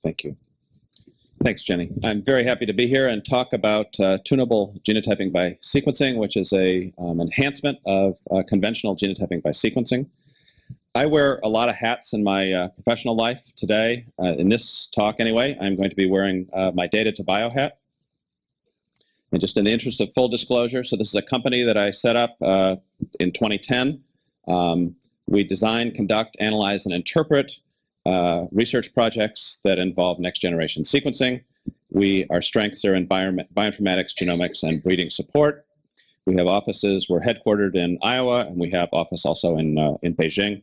Thank you. Thanks, Jenny. I'm very happy to be here and talk about tunable genotyping by sequencing, which is a enhancement of conventional genotyping by sequencing. I wear a lot of hats in my professional life today. In this talk, anyway, I'm going to be wearing my data to bio hat. And just in the interest of full disclosure, so this is a company that I set up in 2010. We design, conduct, analyze, and interpret research projects that involve next-generation sequencing. Our strengths are in bioinformatics, genomics, and breeding support. We have offices. We're headquartered in Iowa, and we have office also in Beijing.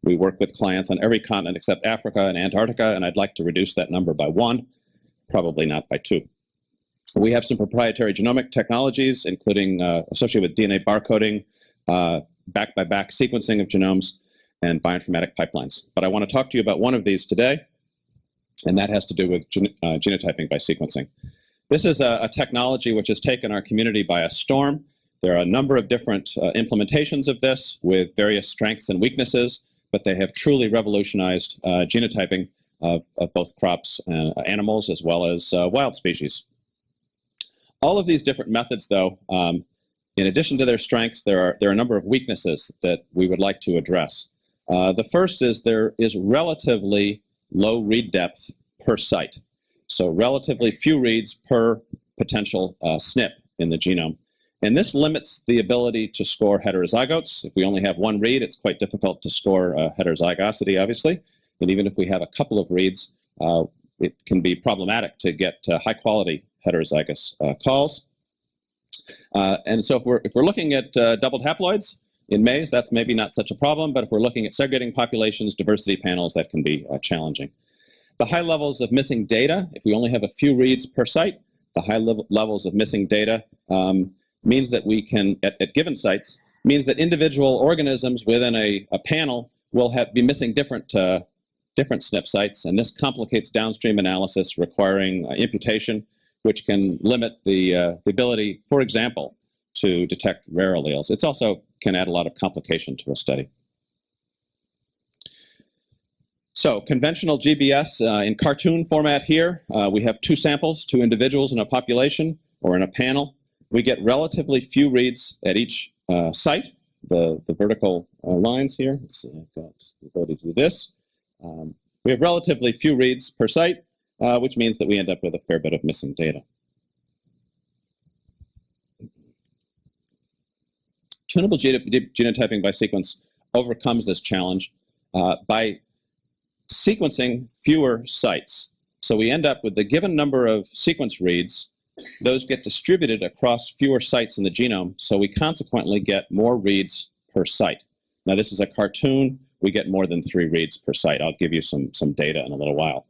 We work with clients on every continent except Africa and Antarctica, and I'd like to reduce that number by 1, probably not by 2. We have some proprietary genomic technologies, including associated with DNA barcoding, back-by-back sequencing of genomes, and bioinformatic pipelines. But I want to talk to you about one of these today, and that has to do with genotyping by sequencing. This is a technology which has taken our community by a storm. There are a number of different implementations of this with various strengths and weaknesses, but they have truly revolutionized genotyping of both crops and animals as well as wild species. All of these different methods, though, in addition to their strengths, there are a number of weaknesses that we would like to address. The first is there is relatively low read depth per site. So relatively few reads per potential SNP in the genome. And this limits the ability to score heterozygotes. If we only have one read, it's quite difficult to score heterozygosity, obviously. And even if we have a couple of reads, it can be problematic to get high-quality heterozygous calls. And so if we're looking at doubled haploids in maize, that's maybe not such a problem, but if we're looking at segregating populations, diversity panels, that can be challenging. The high levels of missing data, if we only have a few reads per site, the high levels of missing data means that we can, at given sites, means that individual organisms within a panel will be missing different SNP sites, and this complicates downstream analysis requiring imputation, which can limit the ability, for example, to detect rare alleles. It also can add a lot of complication to a study. So conventional GBS in cartoon format here, we have 2 samples, 2 individuals in a population or in a panel. We get relatively few reads at each site, the vertical lines here. Let's see, I've got the ability to do this. We have relatively few reads per site, which means that we end up with a fair bit of missing data. Tunable genotyping by sequence overcomes this challenge by sequencing fewer sites. So we end up with the given number of sequence reads. Those get distributed across fewer sites in the genome, so we consequently get more reads per site. Now this is a cartoon. We get more than 3 reads per site. I'll give you some data in a little while.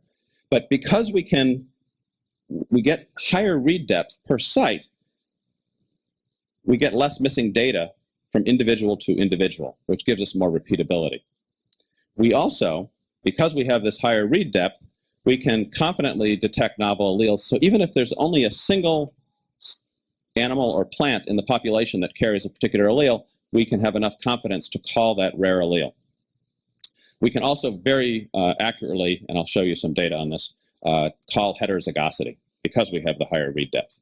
But because we get higher read depth per site, we get less missing data from individual to individual, which gives us more repeatability. We also, because we have this higher read depth, we can confidently detect novel alleles. So even if there's only a single animal or plant in the population that carries a particular allele, we can have enough confidence to call that rare allele. We can also very accurately, and I'll show you some data on this, call heterozygosity because we have the higher read depth.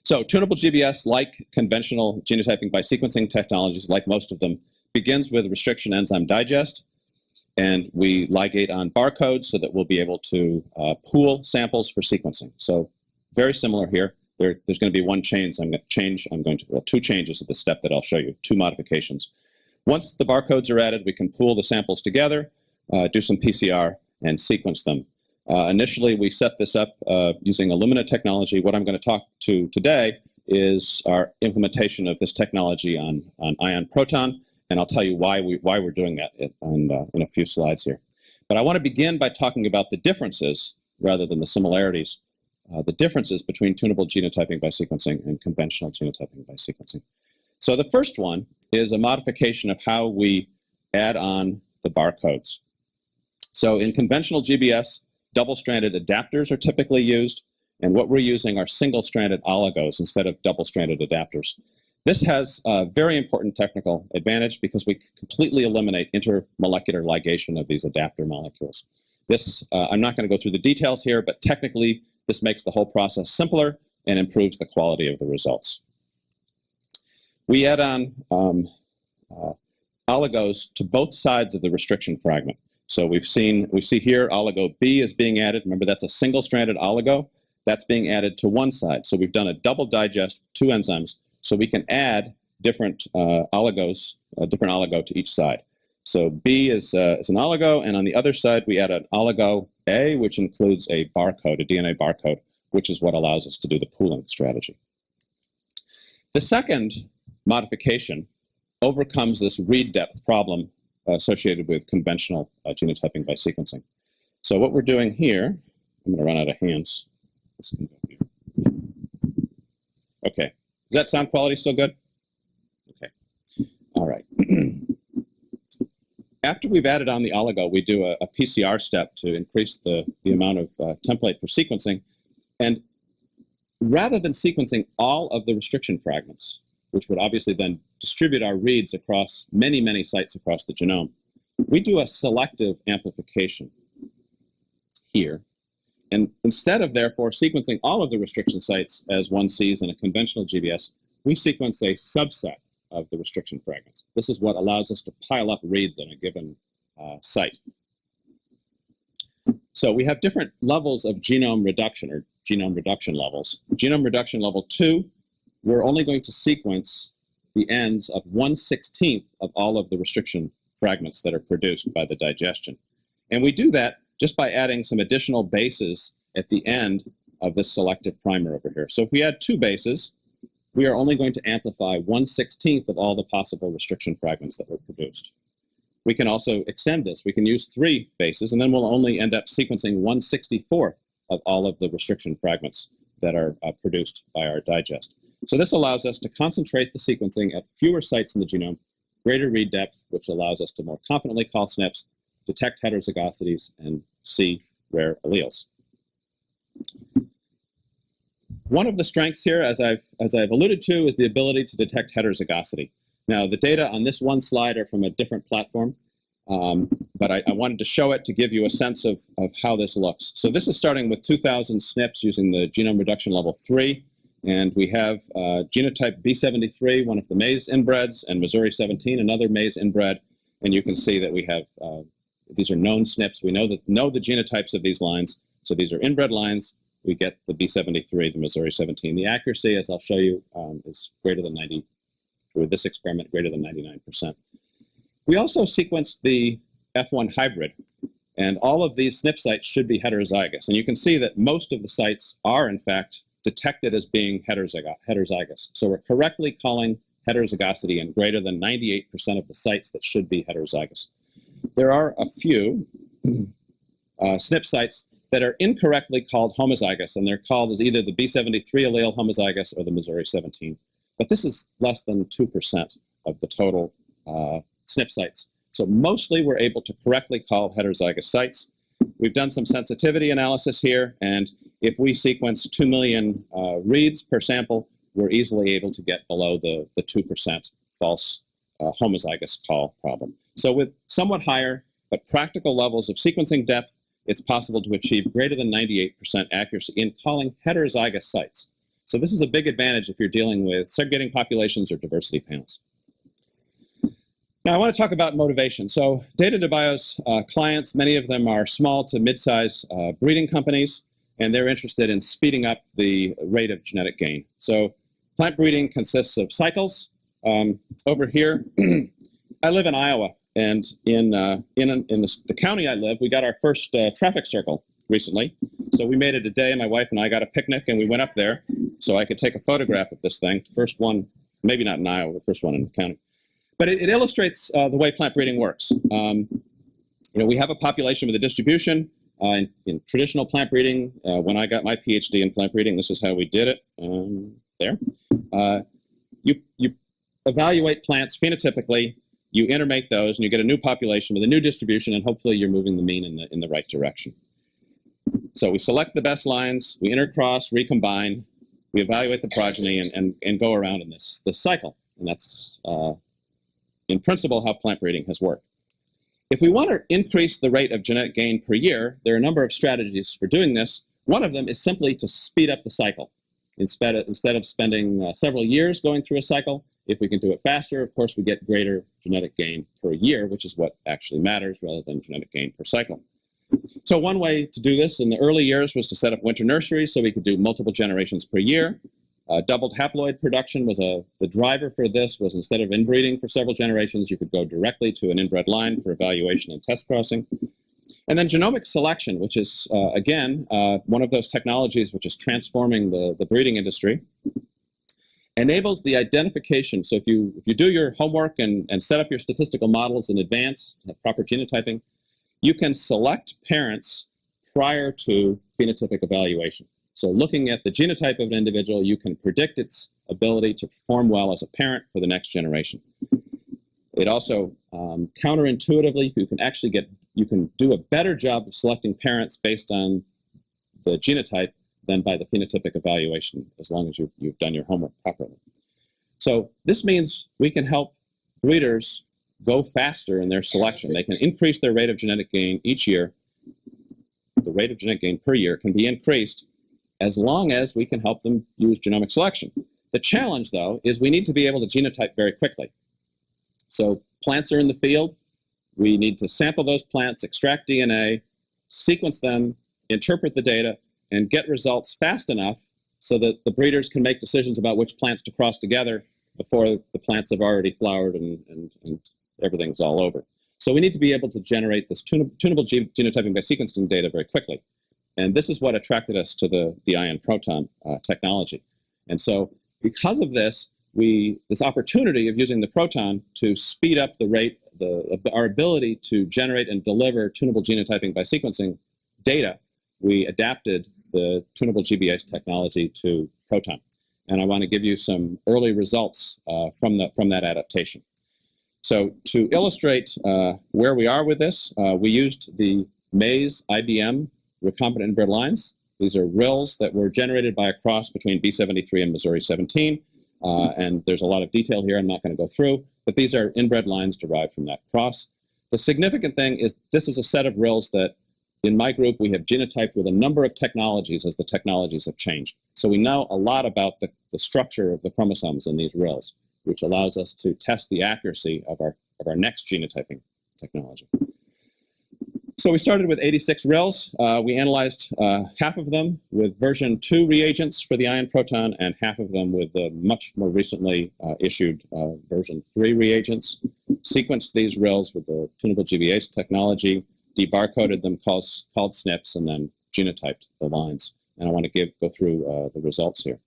So tunable GBS, like conventional genotyping by sequencing technologies, like most of them, begins with restriction enzyme digest. And we ligate on barcodes so that we'll be able to pool samples for sequencing. So very similar here. There's going to be one change. Well, 2 changes at the step that I'll show you, 2 modifications. Once the barcodes are added, we can pool the samples together, do some PCR, and sequence them. Initially, we set this up using Illumina technology. What I'm going to talk to today is our implementation of this technology on ion proton, and I'll tell you why we're doing that in a few slides here. But I want to begin by talking about the differences rather than the similarities, the differences between tunable genotyping by sequencing and conventional genotyping by sequencing. So the first one is a modification of how we add on the barcodes. So in conventional GBS, double-stranded adapters are typically used, and what we're using are single-stranded oligos instead of double-stranded adapters. This has a very important technical advantage because we completely eliminate intermolecular ligation of these adapter molecules. This, I'm not going to go through the details here, but technically this makes the whole process simpler and improves the quality of the results. We add on oligos to both sides of the restriction fragment. So we see here oligo B is being added. Remember, that's a single-stranded oligo. That's being added to one side. So we've done a double digest, 2 enzymes, so we can add different oligos, a different oligo to each side. So B is an oligo, and on the other side we add an oligo A, which includes a barcode, a DNA barcode, which is what allows us to do the pooling strategy. The second modification overcomes this read depth problem associated with conventional genotyping by sequencing. So what we're doing here, I'm going to run out of hands. This can go here. Okay, is that sound quality still good? Okay, all right. After we've added on the oligo, we do a PCR step to increase the amount of template for sequencing. And rather than sequencing all of the restriction fragments, which would obviously then distribute our reads across many, many sites across the genome, we do a selective amplification here. And instead of, therefore, sequencing all of the restriction sites as one sees in a conventional GBS, we sequence a subset of the restriction fragments. This is what allows us to pile up reads on a given site. So we have different levels of genome reduction, or genome reduction levels. Genome reduction level 2, we're only going to sequence the ends of 1/16 of all of the restriction fragments that are produced by the digestion. And we do that just by adding some additional bases at the end of this selective primer over here. So if we add 2 bases, we are only going to amplify 1/16 of all the possible restriction fragments that were produced. We can also extend this. We can use 3 bases, and then we'll only end up sequencing 1/64 of all of the restriction fragments that are produced by our digest. So this allows us to concentrate the sequencing at fewer sites in the genome, greater read depth, which allows us to more confidently call SNPs, detect heterozygosities, and see rare alleles. One of the strengths here, as I've alluded to, is the ability to detect heterozygosity. Now, the data on this one slide are from a different platform, but I wanted to show it to give you a sense of how this looks. So this is starting with 2,000 SNPs using the genome reduction level 3, and we have genotype B73, one of the maize inbreds, and Missouri 17, another maize inbred, and you can see that we have these are known SNPs. We know the genotypes of these lines, so these are inbred lines. We get the B73, the Missouri 17. The accuracy, as I'll show you, is greater than 90, for this experiment, greater than 99%. We also sequenced the F1 hybrid, and all of these SNP sites should be heterozygous. And you can see that most of the sites are, in fact, detected as being heterozygous. So we're correctly calling heterozygosity in greater than 98% of the sites that should be heterozygous. There are a few SNP sites that are incorrectly called homozygous, and they're called as either the B73 allele homozygous or the Missouri 17. But this is less than 2% of the total SNP sites. So mostly we're able to correctly call heterozygous sites. We've done some sensitivity analysis here, and if we sequence 2 million reads per sample, we're easily able to get below the 2% false homozygous call problem. So with somewhat higher but practical levels of sequencing depth, it's possible to achieve greater than 98% accuracy in calling heterozygous sites. So this is a big advantage if you're dealing with segregating populations or diversity panels. Now I want to talk about motivation. So DataDBio's clients, many of them are small to mid-size breeding companies, and they're interested in speeding up the rate of genetic gain. So plant breeding consists of cycles. Over here, I live in Iowa, and in the county I live, we got our first traffic circle recently. So we made it a day, my wife and I got a picnic, and we went up there so I could take a photograph of this thing. First one, maybe not in Iowa, the first one in the county. But it illustrates the way plant breeding works. We have a population with a distribution. In traditional plant breeding, when I got my PhD in plant breeding, this is how we did it. There. You evaluate plants phenotypically, you intermate those, and you get a new population with a new distribution, and hopefully you're moving the mean in the right direction. So we select the best lines, we intercross, recombine, we evaluate the progeny, and go around in this cycle. And that's, in principle, how plant breeding has worked. If we want to increase the rate of genetic gain per year, there are a number of strategies for doing this. One of them is simply to speed up the cycle. Instead of spending several years going through a cycle, if we can do it faster, of course, we get greater genetic gain per year, which is what actually matters rather than genetic gain per cycle. So one way to do this in the early years was to set up winter nurseries so we could do multiple generations per year. Doubled haploid production was the driver for this. Was instead of inbreeding for several generations, you could go directly to an inbred line for evaluation and test crossing. And then genomic selection, which is, again, one of those technologies which is transforming the breeding industry, enables the identification. So if you do your homework and set up your statistical models in advance, have proper genotyping, you can select parents prior to phenotypic evaluation. So looking at the genotype of an individual, you can predict its ability to perform well as a parent for the next generation. It also, counterintuitively, you can do a better job of selecting parents based on the genotype than by the phenotypic evaluation, as long as you've done your homework properly. So this means we can help breeders go faster in their selection. They can increase their rate of genetic gain each year. The rate of genetic gain per year can be increased as long as we can help them use genomic selection. The challenge, though, is we need to be able to genotype very quickly. So plants are in the field. We need to sample those plants, extract DNA, sequence them, interpret the data, and get results fast enough so that the breeders can make decisions about which plants to cross together before the plants have already flowered and everything's all over. So we need to be able to generate this tunable genotyping by sequencing data very quickly. And this is what attracted us to the ion proton technology. And so because of this, this opportunity of using the proton to speed up the rate, our ability to generate and deliver tunable genotyping by sequencing data, we adapted the tunable GBS technology to proton. And I want to give you some early results from that adaptation. So to illustrate where we are with this, we used the Mays IBM recombinant inbred lines. These are RILs that were generated by a cross between B73 and Missouri 17. And there's a lot of detail here I'm not going to go through, but these are inbred lines derived from that cross. The significant thing is this is a set of RILs that in my group we have genotyped with a number of technologies as the technologies have changed. So we know a lot about the structure of the chromosomes in these RILs, which allows us to test the accuracy of our next genotyping technology. So we started with 86 RILs. We analyzed half of them with version 2 reagents for the ion proton and half of them with the much more recently issued version 3 reagents. Sequenced these RILs with the tunable GBS technology, debarcoded them, called SNPs, and then genotyped the lines. And I want to go through the results here.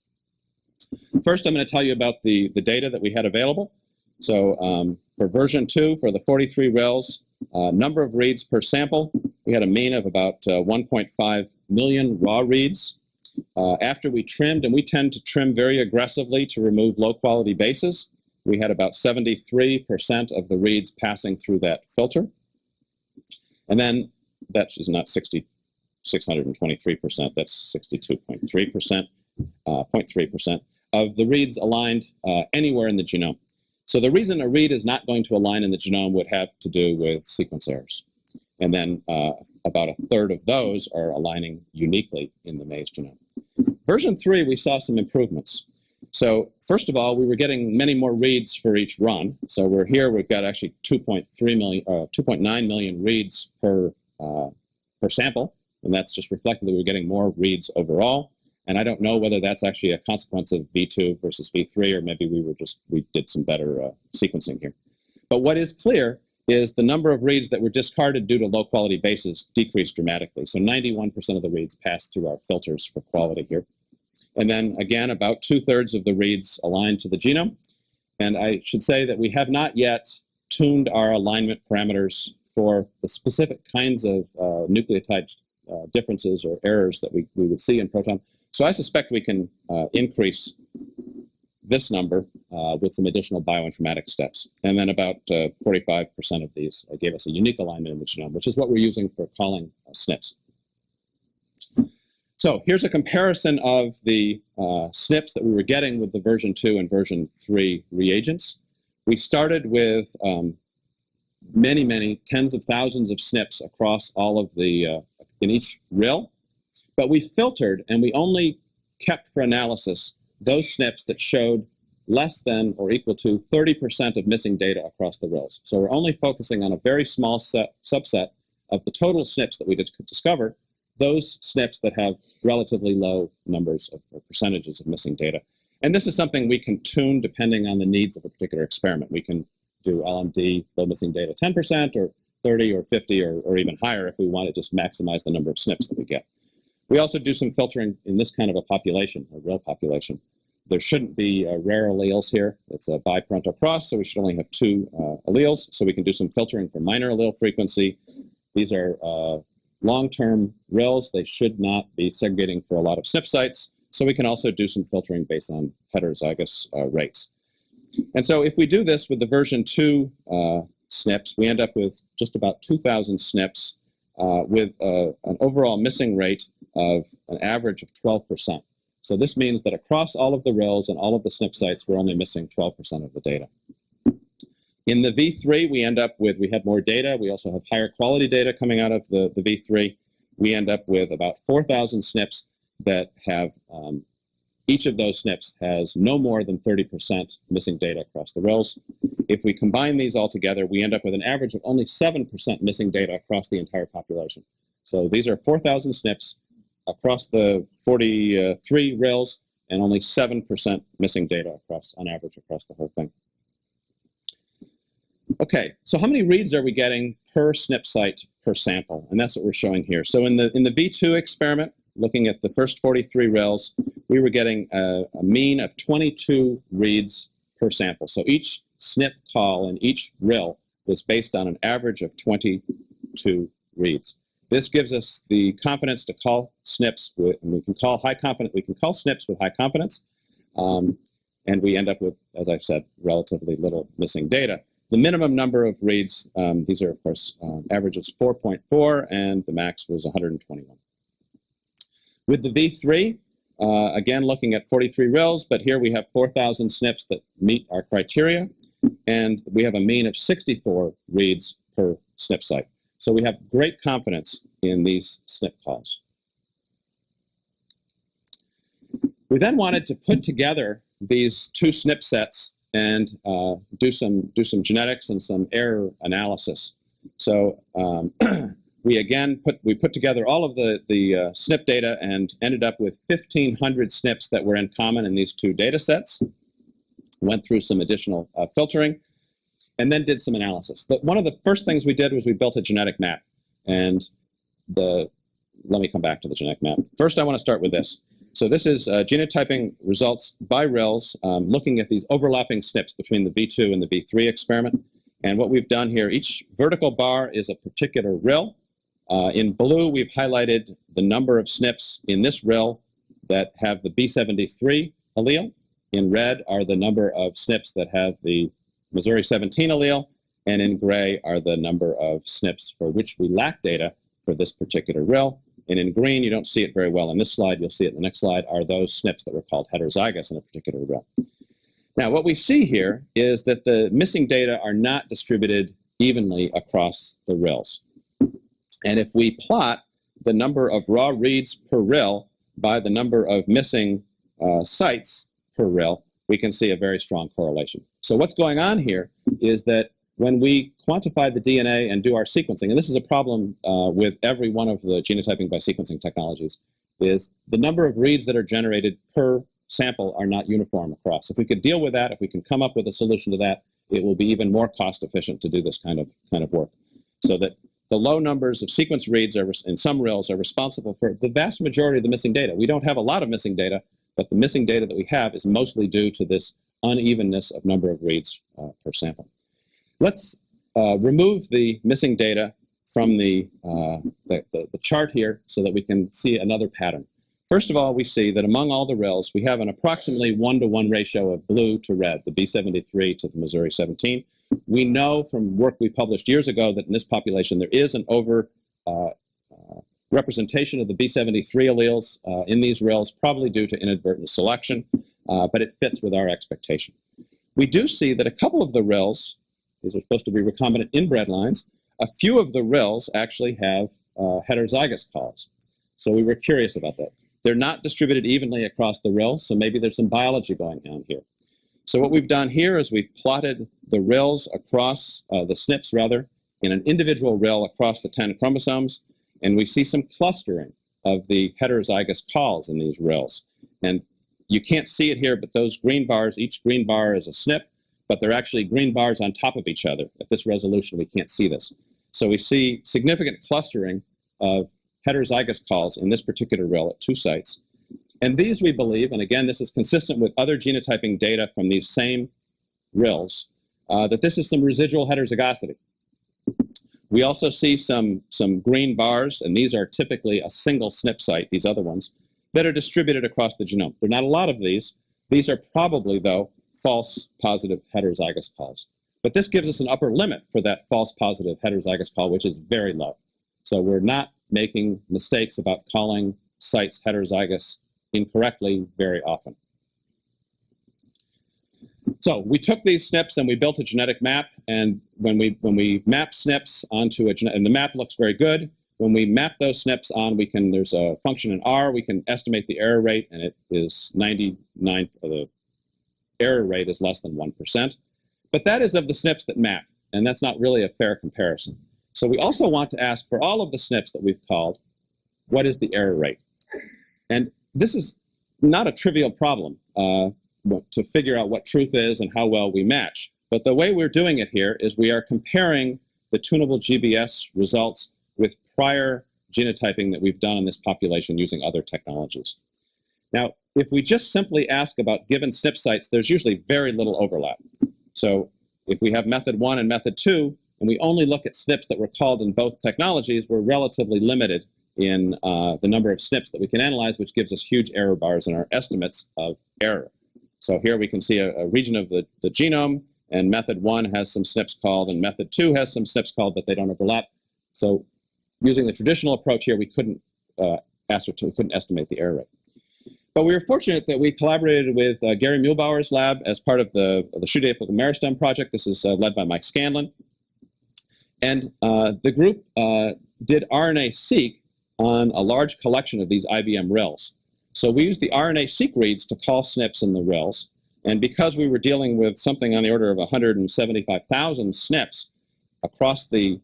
First, I'm going to tell you about the data that we had available. So for version 2, for the 43 RILs, number of reads per sample, we had a mean of about 1.5 million raw reads. After we trimmed, and we tend to trim very aggressively to remove low-quality bases, we had about 73% of the reads passing through that filter. And then that is not 623%, that's 62.3%, 0.3% of the reads aligned anywhere in the genome. So the reason a read is not going to align in the genome would have to do with sequence errors. And then about a third of those are aligning uniquely in the Mays genome. Version 3, we saw some improvements. So first of all, we were getting many more reads for each run. So we've got actually 2.9 million reads per sample. And that's just reflected that we're getting more reads overall. And I don't know whether that's actually a consequence of V2 versus V3, or maybe we did some better sequencing here. But what is clear is the number of reads that were discarded due to low quality bases decreased dramatically. So 91% of the reads passed through our filters for quality here. And then again, about 2/3 of the reads aligned to the genome. And I should say that we have not yet tuned our alignment parameters for the specific kinds of nucleotide differences or errors that we would see in proton. So I suspect we can increase this number with some additional bioinformatics steps. And then about 45% of these gave us a unique alignment in the genome, which is what we're using for calling SNPs. So here's a comparison of the SNPs that we were getting with the version 2 and version 3 reagents. We started with many tens of thousands of SNPs across all of the, in each RIL. But we filtered and we only kept for analysis those SNPs that showed less than or equal to 30% of missing data across the RILs. So we're only focusing on a very small subset of the total SNPs that we discover, those SNPs that have relatively low numbers of, or percentages of missing data. And this is something we can tune depending on the needs of a particular experiment. We can do LMD, low missing data 10%, or 30 or 50 or even higher if we want to just maximize the number of SNPs that we get. We also do some filtering in this kind of a population, a RIL population. There shouldn't be rare alleles here. It's a biparental cross, so we should only have 2 alleles. So we can do some filtering for minor allele frequency. These are long-term RILs. They should not be segregating for a lot of SNP sites. So we can also do some filtering based on heterozygous rates. And so if we do this with the version 2 SNPs, we end up with just about 2,000 SNPs with an overall missing rate of an average of 12%. So this means that across all of the RILs and all of the SNP sites, we're only missing 12% of the data. In the V3, we end up with, we had more data. We also have higher quality data coming out of the V3. We end up with about 4,000 SNPs that have, each of those SNPs has no more than 30% missing data across the RILs. If we combine these all together, we end up with an average of only 7% missing data across the entire population. So these are 4,000 SNPs across the 43 RILs and only 7% missing data across, on average, across the whole thing. Okay, so how many reads are we getting per SNP site per sample? And that's what we're showing here. So in the V2 experiment, looking at the first 43 RILs, we were getting a mean of 22 reads per sample. So each SNP call in each RIL was based on an average of 22 reads. This gives us the confidence to call SNPs with, and we can call SNPs with high confidence, and we end up with, as I've said, relatively little missing data. The minimum number of reads, these are of course averages 4.4, and the max was 121. With the V3, again looking at 43 RILs, but here we have 4,000 SNPs that meet our criteria, and we have a mean of 64 reads per SNP site. So we have great confidence in these SNP calls. We then wanted to put together these 2 SNP sets and do some genetics and some error analysis. So we put together all of the SNP data and ended up with 1,500 SNPs that were in common in these 2 data sets. Went through some additional filtering, and then did some analysis. One of the first things we did was we built a genetic map. And let me come back to the genetic map. First, I want to start with this. So this is genotyping results by RILs, looking at these overlapping SNPs between the V2 and the V3 experiment. And what we've done here, each vertical bar is a particular RIL. In blue, we've highlighted the number of SNPs in this RIL that have the B73 allele. In red are the number of SNPs that have the Missouri 17 allele, and in gray are the number of SNPs for which we lack data for this particular RIL. And in green, you don't see it very well in this slide, you'll see it in the next slide, are those SNPs that were called heterozygous in a particular RIL. Now, what we see here is that the missing data are not distributed evenly across the RILs. And if we plot the number of raw reads per RIL by the number of missing sites per RIL, we can see a very strong correlation. So what's going on here is that when we quantify the DNA and do our sequencing, and this is a problem with every one of the genotyping-by-sequencing technologies, is the number of reads that are generated per sample are not uniform across. If we could deal with that, if we can come up with a solution to that, it will be even more cost efficient to do this kind of work. So that the low numbers of sequence reads in some RILs are responsible for the vast majority of the missing data. We don't have a lot of missing data, but the missing data that we have is mostly due to this unevenness of number of reads per sample. Let's remove the missing data from the chart here so that we can see another pattern. First of all, we see that among all the RILs, we have an approximately 1-to-1 ratio of blue to red, the B73 to the Missouri 17. We know from work we published years ago that in this population there is an over representation of the B73 alleles in these RILs, probably due to inadvertent selection, but it fits with our expectation. We do see that a couple of the RILs These are supposed to be recombinant inbred lines. A few of the RILs actually have heterozygous calls. So we were curious about that. They're not distributed evenly across the RILs, so maybe there's some biology going on here. So what we've done here is we've plotted the RILs across, the SNPs rather, in an individual RIL across the 10 chromosomes, and we see some clustering of the heterozygous calls in these RILs. And you can't see it here, but those green bars, each green bar is a SNP, but they're actually green bars on top of each other. At this resolution, we can't see this. So we see significant clustering of heterozygous calls in this particular RIL at 2 sites. And these we believe, and again, this is consistent with other genotyping data from these same RILs, that this is some residual heterozygosity. We also see some green bars, and these are typically a single SNP site, these other ones, that are distributed across the genome. There are not a lot of these. These are probably, though, false positive heterozygous calls. But this gives us an upper limit for that false positive heterozygous call, which is very low. So we're not making mistakes about calling sites heterozygous incorrectly very often. So we took these SNPs and we built a genetic map, and when we map SNPs onto a genetic, and the map looks very good. When we map those SNPs on, there's a function in R, we can estimate the error rate, and it is 99th, the error rate is less than 1%. But that is of the SNPs that map, and that's not really a fair comparison. So we also want to ask for all of the SNPs that we've called, what is the error rate? And this is not a trivial problem to figure out what truth is and how well we match. But the way we're doing it here is we are comparing the tunable GBS results with prior genotyping that we've done in this population using other technologies. Now, if we just simply ask about given SNP sites, there's usually very little overlap. So if we have method 1 and method 2, and we only look at SNPs that were called in both technologies, we're relatively limited in the number of SNPs that we can analyze, which gives us huge error bars in our estimates of error. So here we can see a region of the genome, and method 1 has some SNPs called, and method 2 has some SNPs called, but they don't overlap. So using the traditional approach here, we couldn't estimate the error rate. But we were fortunate that we collaborated with Gary Muehlbauer's lab as part of the shoot apical meristem project. This is led by Mike Scanlon. And the group did RNA-seq on a large collection of these IBM RILs. So we used the RNA-seq reads to call SNPs in the RILs. And because we were dealing with something on the order of 175,000 SNPs across the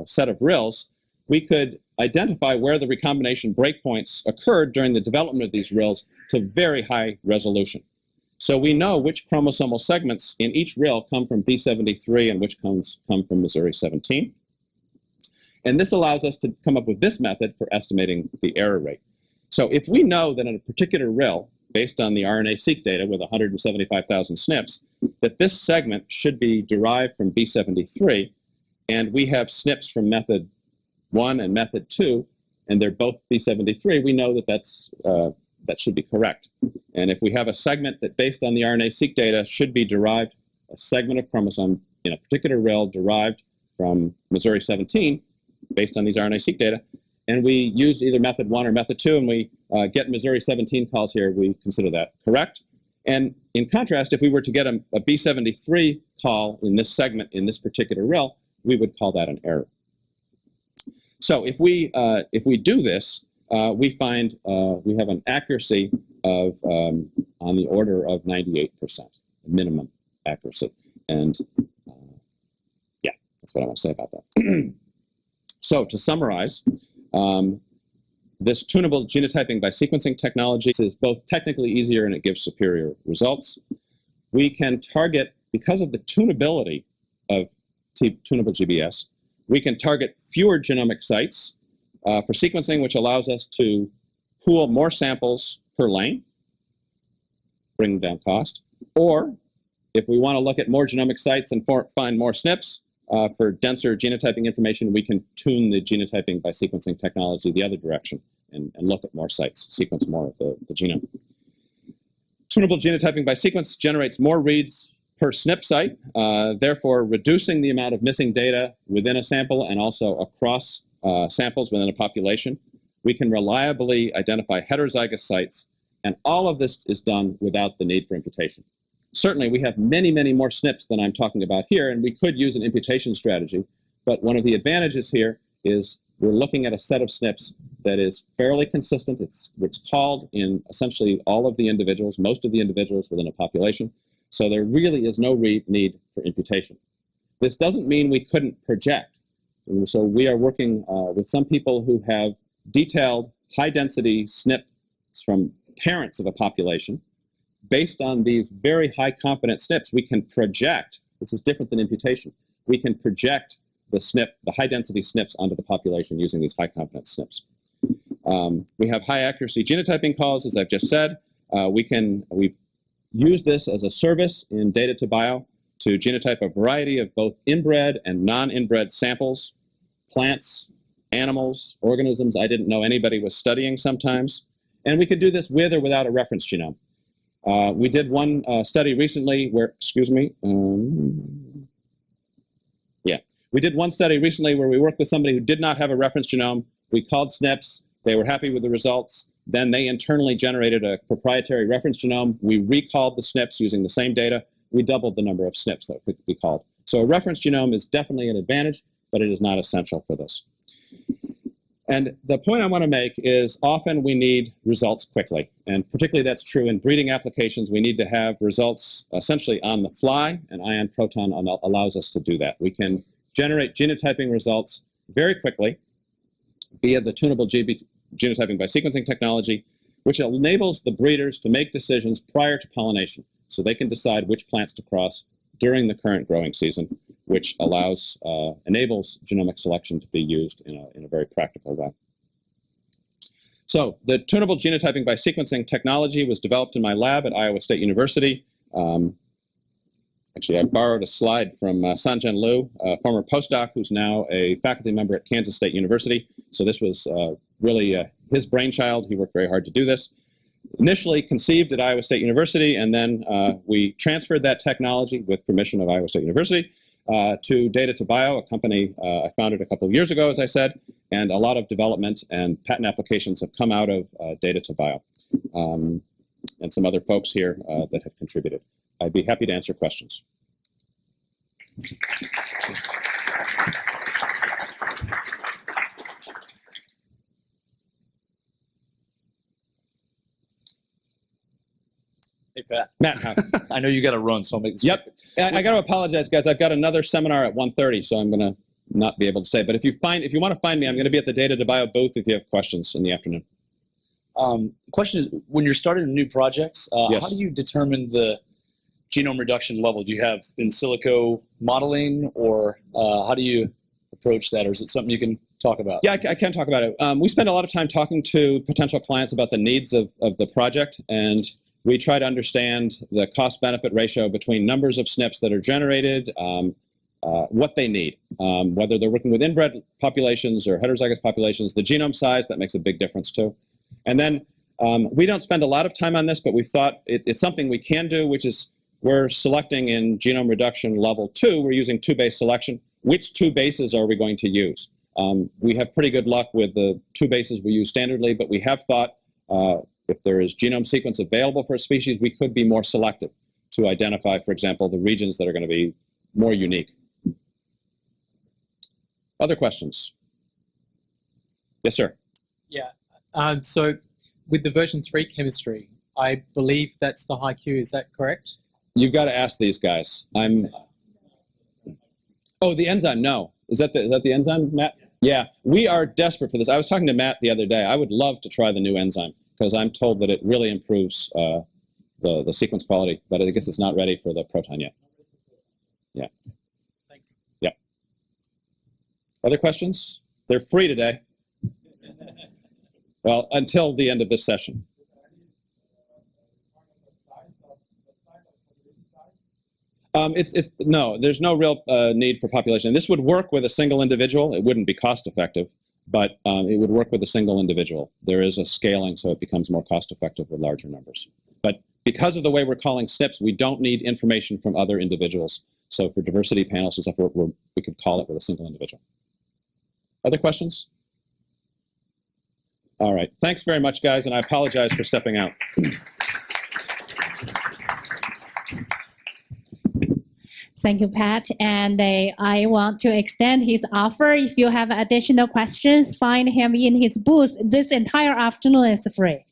set of RILs, we could identify where the recombination breakpoints occurred during the development of these RILs to very high resolution. So we know which chromosomal segments in each RIL come from B73 and which come from Missouri 17. And this allows us to come up with this method for estimating the error rate. So if we know that in a particular RIL, based on the RNA-seq data with 175,000 SNPs, that this segment should be derived from B73, and we have SNPs from method 1 and method 2, and they're both B73, we know that that should be correct. And if we have a segment that, based on the RNA-seq data, should be derived, a segment of chromosome in a particular RIL derived from Missouri 17, based on these RNA-seq data, and we use either method 1 or method 2, and we get Missouri 17 calls here, we consider that correct. And in contrast, if we were to get a B73 call in this segment in this particular RIL, we would call that an error. So if we do this, we find we have an accuracy of on the order of 98%, minimum accuracy. And yeah, that's what I want to say about that. So to summarize, this tunable genotyping by sequencing technology is both technically easier and it gives superior results. We can target, because of the tunability of tunable GBS, we can target fewer genomic sites for sequencing, which allows us to pool more samples per lane, bring down cost. Or if we want to look at more genomic sites and find more SNPs, for denser genotyping information, we can tune the genotyping by sequencing technology the other direction and look at more sites, sequence more of the genome. Tunable genotyping by sequence generates more reads per SNP site, therefore reducing the amount of missing data within a sample and also across samples within a population. We can reliably identify heterozygous sites, and all of this is done without the need for imputation. certainly we have many, many more SNPs than I'm talking about here, and we could use an imputation strategy. But one of the advantages here is we're looking at a set of SNPs that is fairly consistent. It's called in essentially all of the individuals, most of the individuals within a population. So there really is no need for imputation. This doesn't mean we couldn't project. And so we are working with some people who have detailed high-density SNPs from parents of a population. Based on these very high-confidence SNPs, we can project. This is different than imputation. We can project the SNP, the high-density SNPs onto the population using these high-confidence SNPs. We have high-accuracy genotyping calls, as I've just said. We've used this as a service in Data2Bio to genotype a variety of both inbred and non-inbred samples, plants, animals, organisms I didn't know anybody was studying sometimes. And we could do this with or without a reference genome. We did one study recently where, we did one study recently where we worked with somebody who did not have a reference genome. We called SNPs. They were happy with the results. Then they internally generated a proprietary reference genome. We recalled the SNPs using the same data. We doubled the number of SNPs that we called. So a reference genome is definitely an advantage, but it is not essential for this. And the point I want to make is often we need results quickly. And particularly that's true in breeding applications. We need to have results essentially on the fly, and ion proton allows us to do that. We can generate genotyping results very quickly via the tunable genotyping-by-sequencing technology, which enables the breeders to make decisions prior to pollination. So they can decide which plants to cross during the current growing season, which enables genomic selection to be used in a very practical way. So the tunable genotyping-by-sequencing technology was developed in my lab at Iowa State University. Actually, I borrowed a slide from Sanjin Liu, a former postdoc who's now a faculty member at Kansas State University. So this was really his brainchild. He worked very hard to do this. Initially conceived at Iowa State University, and then we transferred that technology with permission of Iowa State University to Data2Bio, a company I founded a couple of years ago, as I said, and a lot of development and patent applications have come out of Data2Bio, and some other folks here that have contributed. I'd be happy to answer questions. Hey, Pat. Matt, how? I know you got to run, so I'll make this. Yep. I got to apologize, guys. I've got another seminar at 1:30, so I'm going to not be able to say. But if you want to find me, I'm going to be at the Data2Bio booth if you have questions in the afternoon. Question is, when you're starting new projects, yes. How do you determine the genome reduction level? Do you have in silico modeling, or how do you approach that, or is it something you can talk about? Yeah, I can talk about it. We spend a lot of time talking to potential clients about the needs of the project, and we try to understand the cost-benefit ratio between numbers of SNPs that are generated, what they need, whether they're working with inbred populations or heterozygous populations, the genome size, that makes a big difference too. And then we don't spend a lot of time on this, but we thought it's something we can do, which is we're selecting in genome reduction level 2, we're using 2-base selection. Which 2 bases are we going to use? We have pretty good luck with the 2 bases we use standardly, but we have thought if there is genome sequence available for a species, we could be more selective to identify, for example, the regions that are going to be more unique. Other questions? Yes, sir. Yeah. So with the version 3 chemistry, I believe that's the high Q. Is that correct? You've got to ask these guys. Oh, the enzyme. No. Is that the enzyme, Matt? Yeah. We are desperate for this. I was talking to Matt the other day. I would love to try the new enzyme, because I'm told that it really improves the sequence quality, but I guess it's not ready for the proton yet. Yeah. Thanks. Yeah. Other questions? They're free today. Well, until the end of this session. No, there's no real need for population. This would work with a single individual. It wouldn't be cost effective, but it would work with a single individual. There is a scaling, so it becomes more cost effective with larger numbers. But because of the way we're calling SNPs, we don't need information from other individuals. So for diversity panels and stuff, we could call it with a single individual. Other questions? All right. Thanks very much, guys, and I apologize for stepping out. Thank you, Pat. And I want to extend his offer. If you have additional questions, find him in his booth. This entire afternoon is free.